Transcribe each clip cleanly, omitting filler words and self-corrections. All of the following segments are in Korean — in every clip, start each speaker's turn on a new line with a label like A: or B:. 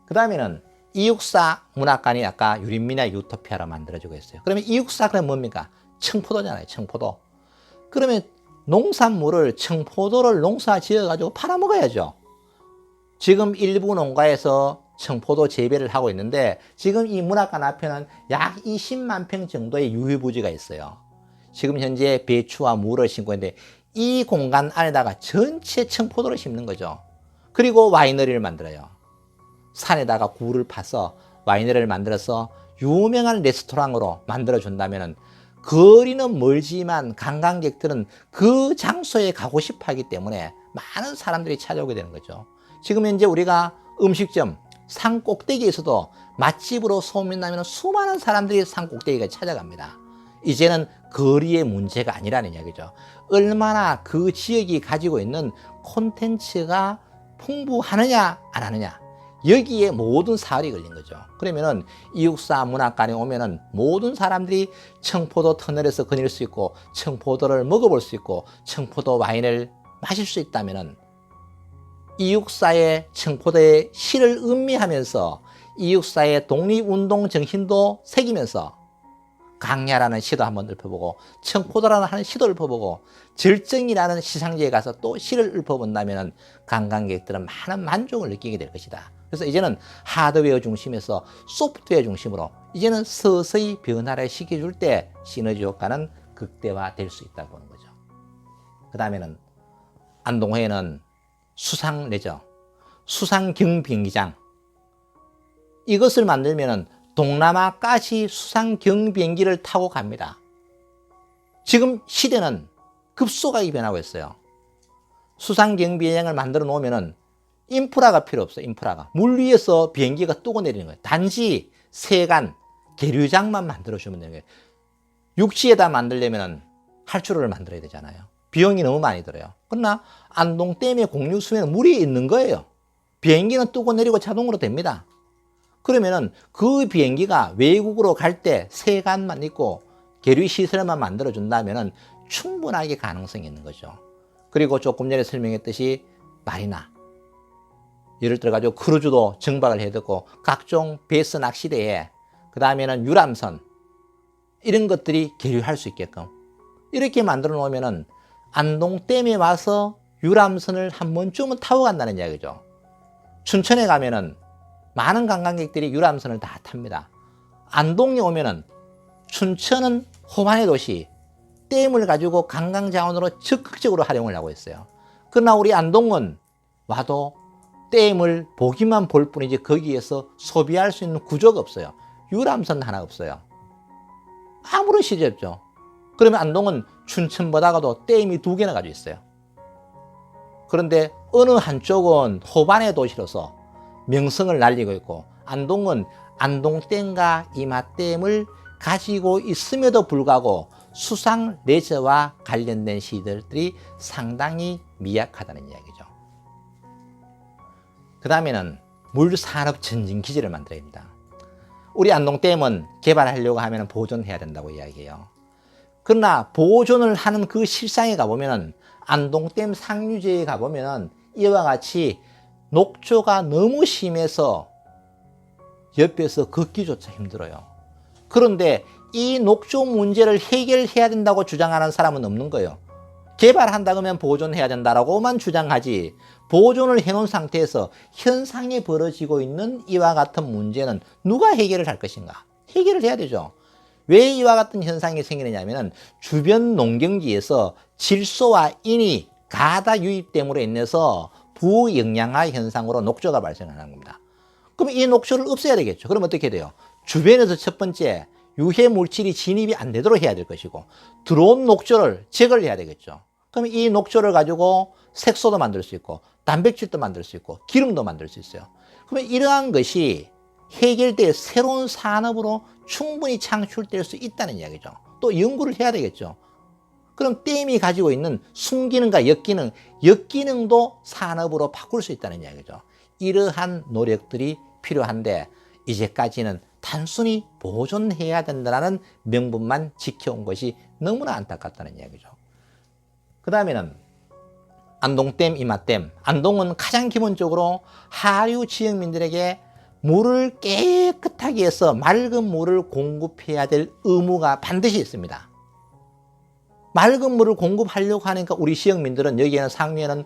A: 그 다음에는 이육사 문학관이 아까 유린민의 유토피아로 만들어지고 있어요. 그러면 이육사 그럼 뭡니까? 청포도잖아요. 청포도. 그러면 농산물을 청포도를 농사 지어가지고 팔아먹어야죠. 지금 일부 농가에서 청포도 재배를 하고 있는데 지금 이 문학관 앞에는 약 20만 평 정도의 유휴부지가 있어요. 지금 현재 배추와 무를 심고 있는데 이 공간 안에다가 전체 청포도를 심는 거죠. 그리고 와이너리를 만들어요. 산에다가 굴을 파서 와이너리를 만들어서 유명한 레스토랑으로 만들어준다면 거리는 멀지만 관광객들은 그 장소에 가고 싶어 하기 때문에 많은 사람들이 찾아오게 되는 거죠. 지금 현재 우리가 음식점, 산 꼭대기에서도 맛집으로 소문나면 수많은 사람들이 산 꼭대기에 찾아갑니다. 이제는 거리의 문제가 아니라는 이야기죠. 얼마나 그 지역이 가지고 있는 콘텐츠가 풍부하느냐 안 하느냐, 여기에 모든 사활이 걸린 거죠. 그러면은 이육사 문학관에 오면은 모든 사람들이 청포도 터널에서 거닐 수 있고 청포도를 먹어볼 수 있고 청포도 와인을 마실 수 있다면은 이육사의 청포도의 시를 음미하면서 이육사의 독립운동 정신도 새기면서 강야라는 시도 한번 읊어보고 청포도라는 하는 시도 읊어보고 절정이라는 시상지에 가서 또 시를 읊어본다면 관광객들은 많은 만족을 느끼게 될 것이다. 그래서 이제는 하드웨어 중심에서 소프트웨어 중심으로 이제는 서서히 변화를 시켜줄 때 시너지 효과는 극대화될 수 있다고 보는 거죠. 그 다음에는 안동호에는 수상 레저, 수상 경비행기장, 이것을 만들면은 동남아까지 수상 경비행기를 타고 갑니다. 지금 시대는 급속하게 변하고 있어요. 수상 경비행을 만들어 놓으면은 인프라가 필요 없어요. 인프라가. 물 위에서 비행기가 뜨고 내리는 거예요. 단지 세관, 계류장만 만들어주면 되는 거예요. 육지에다 만들려면 할주로를 만들어야 되잖아요. 비용이 너무 많이 들어요. 그러나 안동댐의 공유수에는 물이 있는 거예요. 비행기는 뜨고 내리고 자동으로 됩니다. 그러면은 그 비행기가 외국으로 갈 때 세관만 있고 계류시설만 만들어준다면은 충분하게 가능성이 있는 거죠. 그리고 조금 전에 설명했듯이 마리나, 예를 들어 가지고 크루즈도 정박을 해야 되고 각종 베스 낚시대에, 그 다음에는 유람선, 이런 것들이 계류할 수 있게끔 이렇게 만들어 놓으면은 안동댐에 와서 유람선을 한 번쯤은 타고 간다는 이야기죠. 춘천에 가면은 많은 관광객들이 유람선을 다 탑니다. 안동에 오면은 춘천은 호반의 도시, 댐을 가지고 관광자원으로 적극적으로 활용을 하고 있어요. 그러나 우리 안동은 와도 댐을 보기만 볼 뿐이지 거기에서 소비할 수 있는 구조가 없어요. 유람선 하나 없어요. 아무런 시제 없죠. 그러면 안동은 춘천보다가도 댐이 2개나 가지고 있어요. 그런데 어느 한쪽은 호반의 도시로서 명성을 날리고 있고 안동은 안동댐과 이마댐을 가지고 있음에도 불구하고 수상 레저와 관련된 시설들이 상당히 미약하다는 이야기죠. 그 다음에는 물산업 전진기지를 만들어야 합니다. 우리 안동댐은 개발하려고 하면 보존해야 된다고 이야기해요. 그러나 보존을 하는 그 실상에 가보면 안동댐 상류지에 가보면 이와 같이 녹조가 너무 심해서 옆에서 걷기조차 힘들어요. 그런데 이 녹조 문제를 해결해야 된다고 주장하는 사람은 없는 거예요. 개발한다 그러면 보존해야 된다라고만 주장하지, 보존을 해놓은 상태에서 현상이 벌어지고 있는 이와 같은 문제는 누가 해결을 할 것인가? 해결을 해야 되죠. 왜 이와 같은 현상이 생기느냐면 주변 농경지에서 질소와 인이 가다 유입됨으로 인해서 부영양화 현상으로 녹조가 발생하는 겁니다. 그럼 이 녹조를 없애야 되겠죠. 그럼 어떻게 돼요? 주변에서 첫 번째 유해 물질이 진입이 안 되도록 해야 될 것이고 들어온 녹조를 제거를 해야 되겠죠. 그럼 이 녹조를 가지고 색소도 만들 수 있고 단백질도 만들 수 있고 기름도 만들 수 있어요. 그러면 이러한 것이 해결될 새로운 산업으로 충분히 창출될 수 있다는 이야기죠. 또 연구를 해야 되겠죠. 그럼 댐이 가지고 있는 순기능과 역기능도 산업으로 바꿀 수 있다는 이야기죠. 이러한 노력들이 필요한데 이제까지는 단순히 보존해야 된다는 명분만 지켜온 것이 너무나 안타깝다는 이야기죠. 그 다음에는 안동댐, 이마댐. 안동은 가장 기본적으로 하류 지역민들에게 물을 깨끗하게 해서 맑은 물을 공급해야 될 의무가 반드시 있습니다. 맑은 물을 공급하려고 하니까 우리 지역민들은 여기에는 상류에는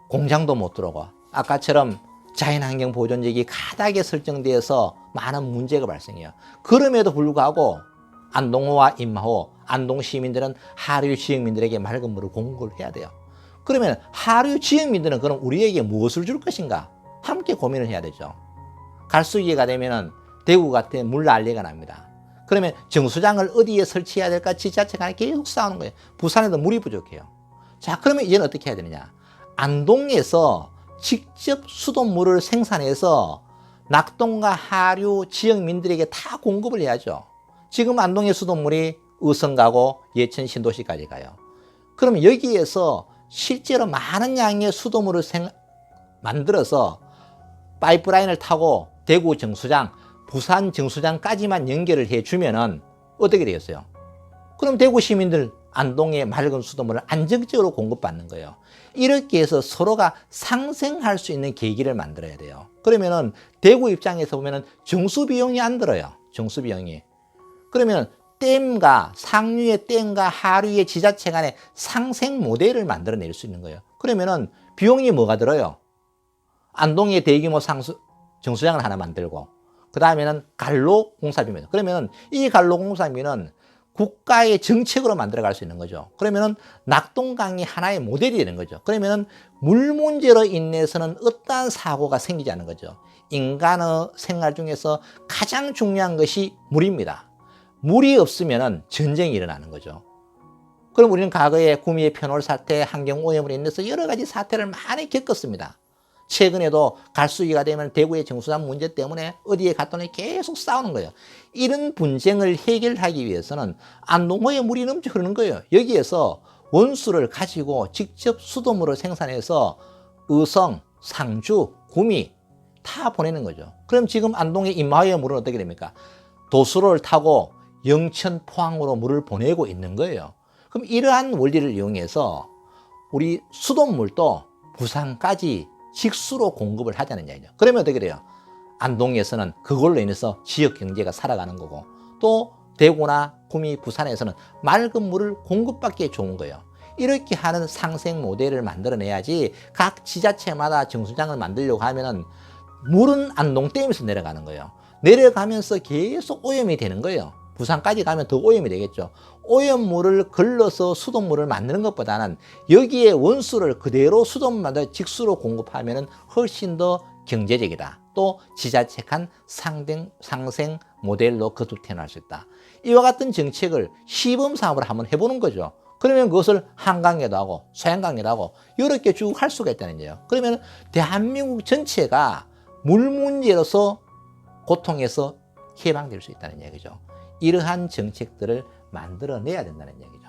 A: 공장도 못 들어오고 아까처럼 자연환경 보존지역이 가닥에 설정되어서 많은 문제가 발생해요. 그럼에도 불구하고 안동호와 임마호, 안동 시민들은 하류 지역민들에게 맑은 물을 공급을 해야 돼요. 그러면 하류 지역민들은 그럼 우리에게 무엇을 줄 것인가? 함께 고민을 해야 되죠. 갈수기가 되면은 대구 같은 물 난리가 납니다. 그러면 정수장을 어디에 설치해야 될까 지자체가 계속 싸우는 거예요. 부산에도 물이 부족해요. 자, 그러면 이제는 어떻게 해야 되느냐? 안동에서 직접 수돗물을 생산해서 낙동과 하류 지역민들에게 다 공급을 해야죠. 지금 안동의 수돗물이 의성 가고 예천 신도시까지 가요. 그러면 여기에서 실제로 많은 양의 수돗물을 만들어서 파이프라인을 타고 대구 정수장, 부산 정수장까지만 연결을 해주면은 어떻게 되겠어요? 그럼 대구 시민들 안동의 맑은 수돗물을 안정적으로 공급받는 거예요. 이렇게 해서 서로가 상생할 수 있는 계기를 만들어야 돼요. 그러면은 대구 입장에서 보면은 정수 비용이 안 들어요. 정수 비용이. 그러면 댐과 상류의 댐과 하류의 지자체 간의 상생 모델을 만들어낼 수 있는 거예요. 그러면은 비용이 뭐가 들어요? 안동의 대규모 정수장을 하나 만들고 그 다음에는 갈로 공사비입니다. 그러면 이 갈로 공사비는 국가의 정책으로 만들어갈 수 있는 거죠. 그러면은 낙동강이 하나의 모델이 되는 거죠. 그러면은 물 문제로 인해서는 어떠한 사고가 생기지 않는 거죠. 인간의 생활 중에서 가장 중요한 것이 물입니다. 물이 없으면은 전쟁이 일어나는 거죠. 그럼 우리는 과거에 구미의 편올 사태, 환경 오염으로 인해서 여러 가지 사태를 많이 겪었습니다. 최근에도 갈수기가 되면 대구의 정수장 문제 때문에 어디에 갔더니 계속 싸우는 거예요. 이런 분쟁을 해결하기 위해서는 안동호에 물이 넘쳐 흐르는 거예요. 여기에서 원수를 가지고 직접 수돗물을 생산해서 의성, 상주, 구미 다 보내는 거죠. 그럼 지금 안동의 임마호의 물은 어떻게 됩니까? 도수로를 타고 영천, 포항으로 물을 보내고 있는 거예요. 그럼 이러한 원리를 이용해서 우리 수돗물도 부산까지 직수로 공급을 하자는 얘기죠. 그러면 어떻게 돼요? 안동에서는 그걸로 인해서 지역 경제가 살아가는 거고 또 대구나 구미, 부산에서는 맑은 물을 공급받기에 좋은 거예요. 이렇게 하는 상생 모델을 만들어내야지 각 지자체마다 정수장을 만들려고 하면은 물은 안동댐에서 내려가는 거예요. 내려가면서 계속 오염이 되는 거예요. 부산까지 가면 더 오염이 되겠죠. 오염물을 걸러서 수돗물을 만드는 것보다는 여기에 원수를 그대로 수돗물 만들어 직수로 공급하면 훨씬 더 경제적이다. 또 지자체 간 상생 모델로 거듭 태어날 수 있다. 이와 같은 정책을 시범사업을 한번 해보는 거죠. 그러면 그것을 한강에도 하고 소양강에도 하고 이렇게 쭉 할 수가 있다는 거예요. 그러면 대한민국 전체가 물 문제로서 고통에서 해방될 수 있다는 얘기죠. 이러한 정책들을 만들어내야 된다는 얘기죠.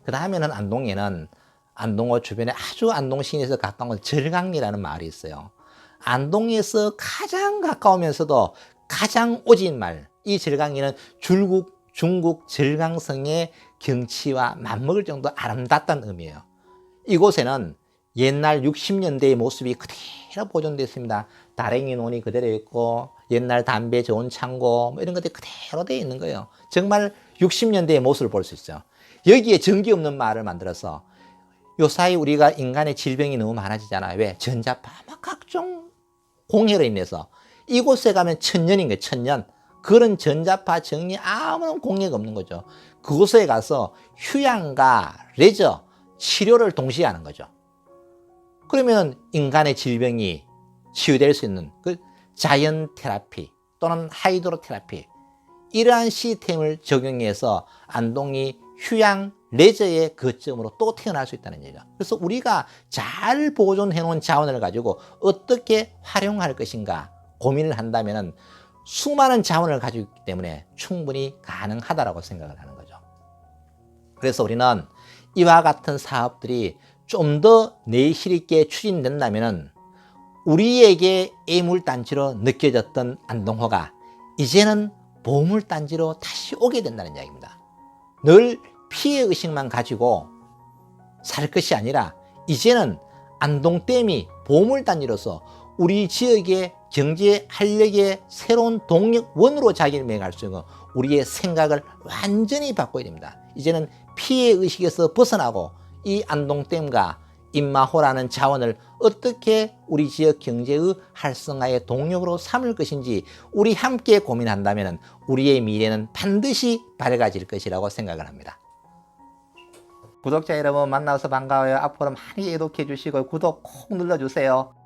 A: 그 다음에는 안동에는 안동호 주변에 아주 안동 시내에서 가까운 절강리라는 마을이 있어요. 안동에서 가장 가까우면서도 가장 오진 말, 이 절강리는 중국 절강성의 경치와 맞먹을 정도 아름답다는 의미예요. 이곳에는 옛날 60년대의 모습이 그대로 보존되어 있습니다. 다랭이 논이 그대로 있고 옛날 담배 좋은 창고 뭐 이런 것들이 그대로 되어 있는 거예요. 정말 60년대의 모습을 볼 수 있어요. 여기에 전기 없는 마을을 만들어서 요사이 우리가 인간의 질병이 너무 많아지잖아요. 왜? 전자파, 막 각종 공해로 인해서 이곳에 가면 천년인 거예요. 천년. 그런 전자파 정리 아무런 공해가 없는 거죠. 그곳에 가서 휴양과 레저, 치료를 동시에 하는 거죠. 그러면 인간의 질병이 치유될 수 있는 그 자연 테라피 또는 하이드로 테라피 이러한 시스템을 적용해서 안동이 휴양 레저의 거점으로 또 태어날 수 있다는 얘기죠. 그래서 우리가 잘 보존해 놓은 자원을 가지고 어떻게 활용할 것인가 고민을 한다면 수많은 자원을 가지고 있기 때문에 충분히 가능하다고 생각을 하는 거죠. 그래서 우리는 이와 같은 사업들이 좀 더 내실 있게 추진된다면 우리에게 애물단지로 느껴졌던 안동호가 이제는 보물단지로 다시 오게 된다는 이야기입니다. 늘 피해의식만 가지고 살 것이 아니라 이제는 안동댐이 보물단지로서 우리 지역의 경제 활력의 새로운 동력원으로 자기매갈 수 있는 우리의 생각을 완전히 바꿔야 됩니다. 이제는 피해의식에서 벗어나고 이 안동댐과 임마호라는 자원을 어떻게 우리 지역 경제의 활성화의 동력으로 삼을 것인지 우리 함께 고민한다면 우리의 미래는 반드시 밝아질 것이라고 생각을 합니다. 구독자 여러분 만나서 반가워요. 앞으로 많이 애독해 주시고 구독 꼭 눌러주세요.